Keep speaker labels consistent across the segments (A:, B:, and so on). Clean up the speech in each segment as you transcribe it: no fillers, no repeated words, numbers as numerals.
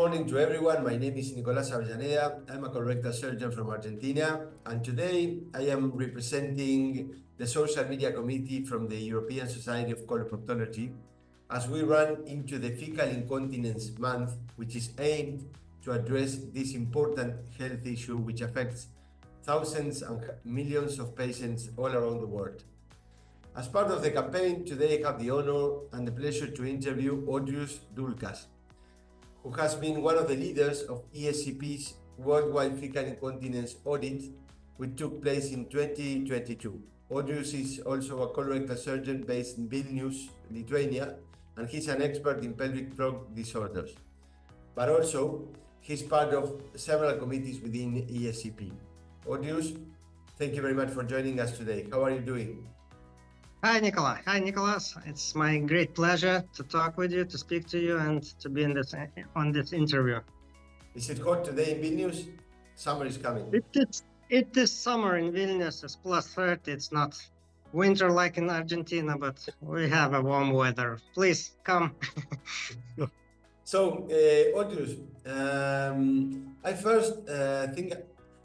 A: morning to everyone. My name is Nicolás Avellaneda. I'm a colorectal surgeon from Argentina, and today I am representing the Social Media Committee from the European Society of Coloproctology as we run into the Fecal Incontinence Month, which is aimed to address this important health issue which affects thousands and millions of patients all around the world. As part of the campaign, today I have the honor and the pleasure to interview Audrius Dulskas, who has been one of the leaders of ESCP's worldwide fecal incontinence audit, which took place in 2022. Audrius is also a colorectal surgeon based in Vilnius, Lithuania, and he's an expert in pelvic floor disorders. But also, he's part of several committees within ESCP. Audrius, thank you very much for joining us today. How are you doing?
B: Hi, Nicola. Hi, Nicholas. It's my great pleasure to talk with you, to speak to you, and to be on this interview.
A: Is it hot today in Vilnius? Summer is coming.
B: It is summer in Vilnius. It's plus 30. It's not winter like in Argentina, but we have a warm weather. Please come.
A: So, Audrius, I first think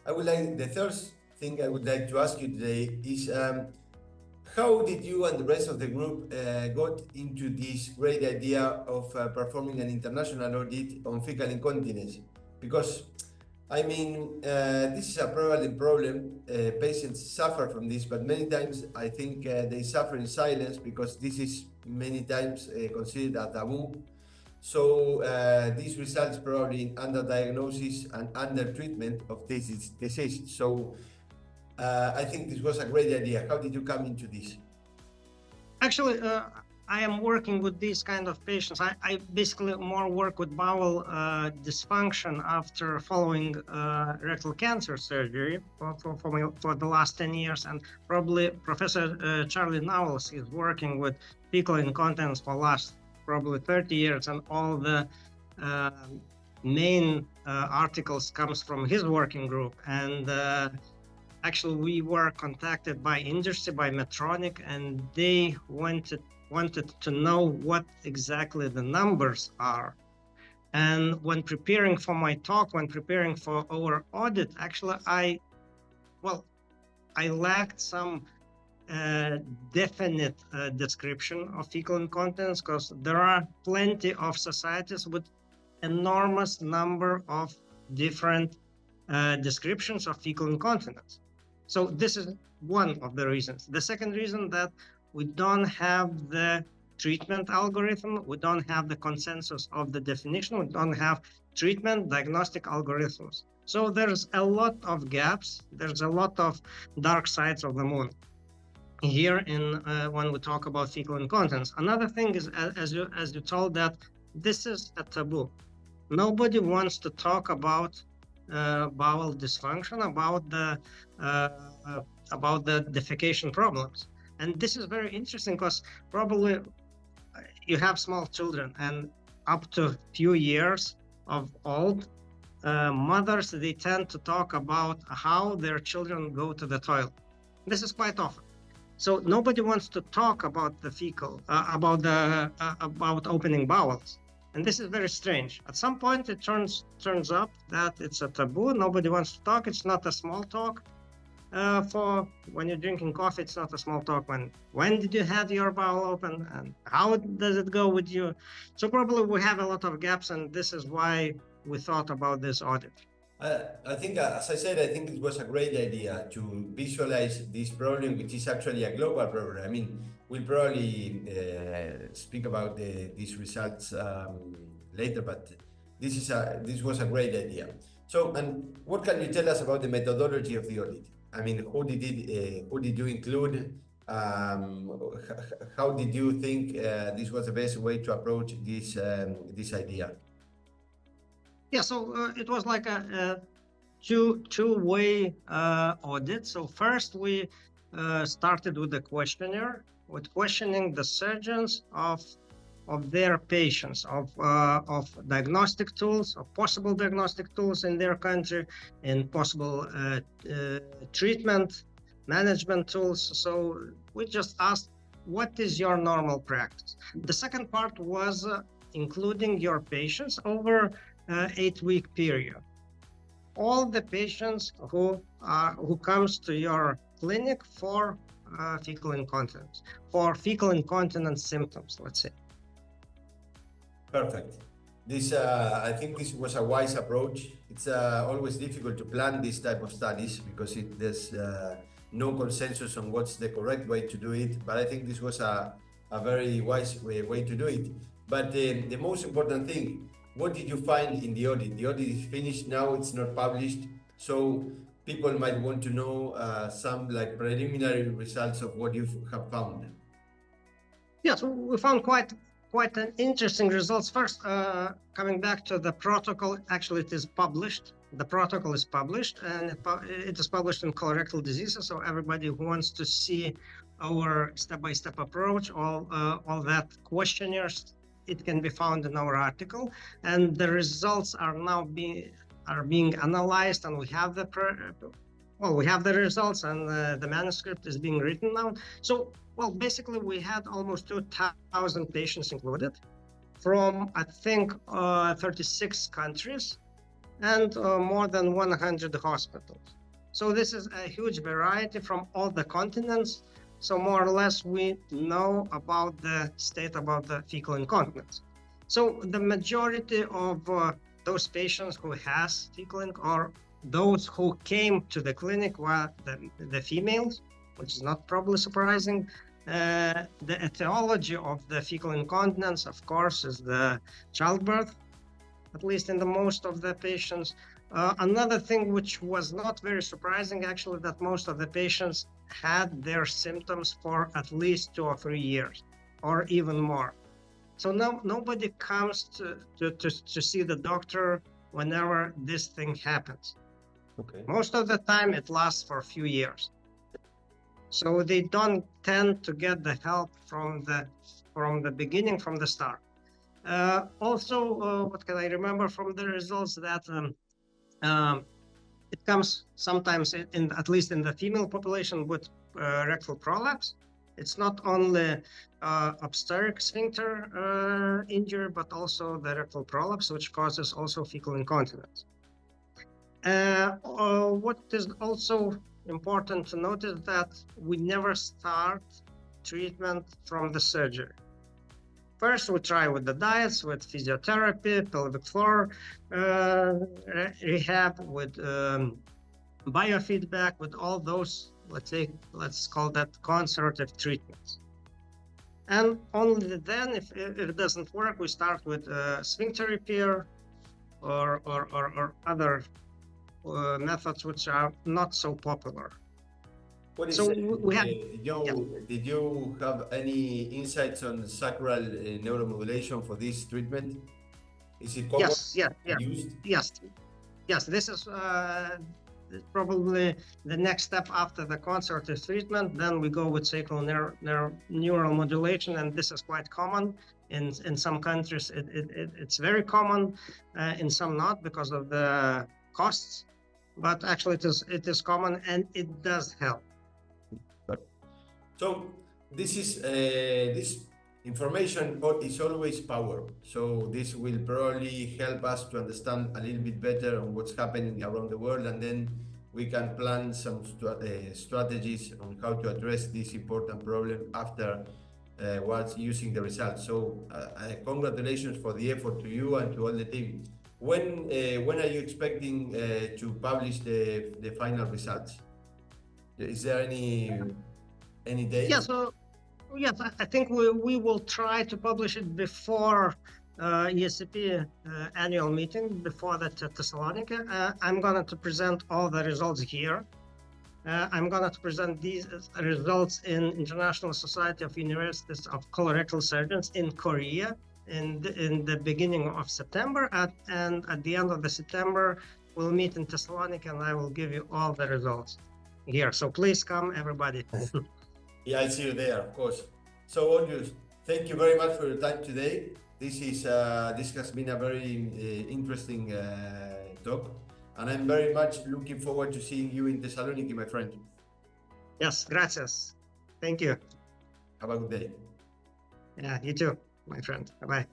A: I would like the first thing I would like to ask you today is. How did you and the rest of the group got into this great idea of performing an international audit on fecal incontinence? Because, I mean, this is a prevalent problem. Patients suffer from this, but many times I think they suffer in silence because this is many times considered a taboo. So this results probably in underdiagnosis and undertreatment of this disease. So I think this was a great idea. How did you come into this?
B: Actually, I am working with these kind of patients. I basically more work with bowel dysfunction after following rectal cancer surgery for the last 10 years. And probably Professor Charlie Knowles is working with fecal incontinence for last probably 30 years. And all the main articles comes from his working group. And actually, we were contacted by industry, by Medtronic, and they wanted to know what exactly the numbers are. And when preparing for my talk, when preparing for our audit, actually, I lacked some definite description of fecal incontinence because there are plenty of societies with enormous number of different descriptions of fecal incontinence. So this is one of the reasons. The second reason that we don't have the treatment algorithm, we don't have the consensus of the definition, we don't have treatment diagnostic algorithms. So there's a lot of gaps, there's a lot of dark sides of the moon here in when we talk about fecal incontinence. Another thing is, as you told, that this is a taboo. Nobody wants to talk about bowel dysfunction, about the defecation problems. And this is very interesting because probably you have small children, and up to few years of old, mothers, they tend to talk about how their children go to the toilet. This is quite often. So nobody wants to talk about the fecal, about opening bowels. And this is very strange. At some point, it turns up that it's a taboo. Nobody wants to talk. It's not a small talk. For when you're drinking coffee, it's not a small talk. When did you have your bowel open, and how does it go with you? So probably we have a lot of gaps, and this is why we thought about this audit.
A: I think, as I said, I think it was a great idea to visualize this problem, which is actually a global problem. I mean, we'll probably speak about these results later, but this was a great idea. So, and what can you tell us about the methodology of the audit? I mean, who did you include? How did you think this was the best way to approach this idea?
B: Yeah, so it was like a two-way audit. So first we started with a questionnaire, with questioning the surgeons of their patients, of diagnostic tools, of possible diagnostic tools in their country, and possible treatment management tools. So we just asked, what is your normal practice? The second part was including your patients over 8-week period. All the patients who comes to your clinic for fecal incontinence, for fecal incontinence symptoms, let's say.
A: Perfect. This, I think this was a wise approach. It's always difficult to plan this type of studies because there's no consensus on what's the correct way to do it. But I think this was a very wise way to do it. But the most important thing, what did you find in the audit? The audit is finished now, it's not published. So people might want to know some like preliminary results of what you have found.
B: Yes, we found quite an interesting results. First, coming back to the protocol, actually it is published. The protocol is published, and it is published in colorectal diseases. So everybody who wants to see our step-by-step approach, all that questionnaires, it can be found in our article. And the results are now being analyzed, and we have the results, and the manuscript is being written now. So, well, basically, we had almost 2,000 patients included from, I think, 36 countries and more than 100 hospitals. So this is a huge variety from all the continents. So more or less, we know about the state about the fecal incontinence. So the majority of those patients who has fecal incontinence, or those who came to the clinic were the females, which is not probably surprising. The etiology of the fecal incontinence, of course, is the childbirth, at least in the most of the patients. Another thing which was not very surprising, actually, that most of the patients had their symptoms for at least 2 or 3 years, or even more. So nobody comes to see the doctor whenever this thing happens.
A: Okay.
B: Most of the time, it lasts for a few years. So they don't tend to get the help from the beginning, from the start. Also, what can I remember from the results, that it comes sometimes, at least in the female population, with rectal prolapse. It's not only obstetric sphincter injury, but also the rectal prolapse, which causes also fecal incontinence. What is also important to notice that we never start treatment from the surgery. First, we try with the diets, with physiotherapy, pelvic floor rehab, with biofeedback, with all those, let's call that conservative treatments. And only then, if it doesn't work, we start with sphincter repair or other methods which are not so popular.
A: What is
B: So
A: it?
B: we have,
A: Did you have any insights on sacral neuromodulation for this treatment? Is it common? Used?
B: Yes. This is probably the next step after the conservative treatment. Then we go with sacral neural modulation, and this is quite common. In some countries, it's very common. In some not, because of the costs. But actually, it is common, and it does help.
A: So this information is always power. So this will probably help us to understand a little bit better on what's happening around the world, and then we can plan some strategies on how to address this important problem after what's using the results. So congratulations for the effort to you and to all the team. When are you expecting to publish the final results? Is there any date?
B: Yeah, so yes, I think we will try to publish it before ESCP annual meeting, before that Thessalonica. I'm going to present all the results here. I'm going to present these results in International Society of Universities of Colorectal Surgeons in Korea in the beginning of September, and at the end of the September we'll meet in Thessalonica, and I will give you all the results here. So please come, everybody.
A: Yeah, I'll see you there, of course. So Audrius, thank you very much for your time today. This has been a very interesting talk, and I'm very much looking forward to seeing you in Thessaloniki, my friend.
B: Yes, gracias. Thank you.
A: Have a good day.
B: Yeah, you too, my friend. Bye-bye.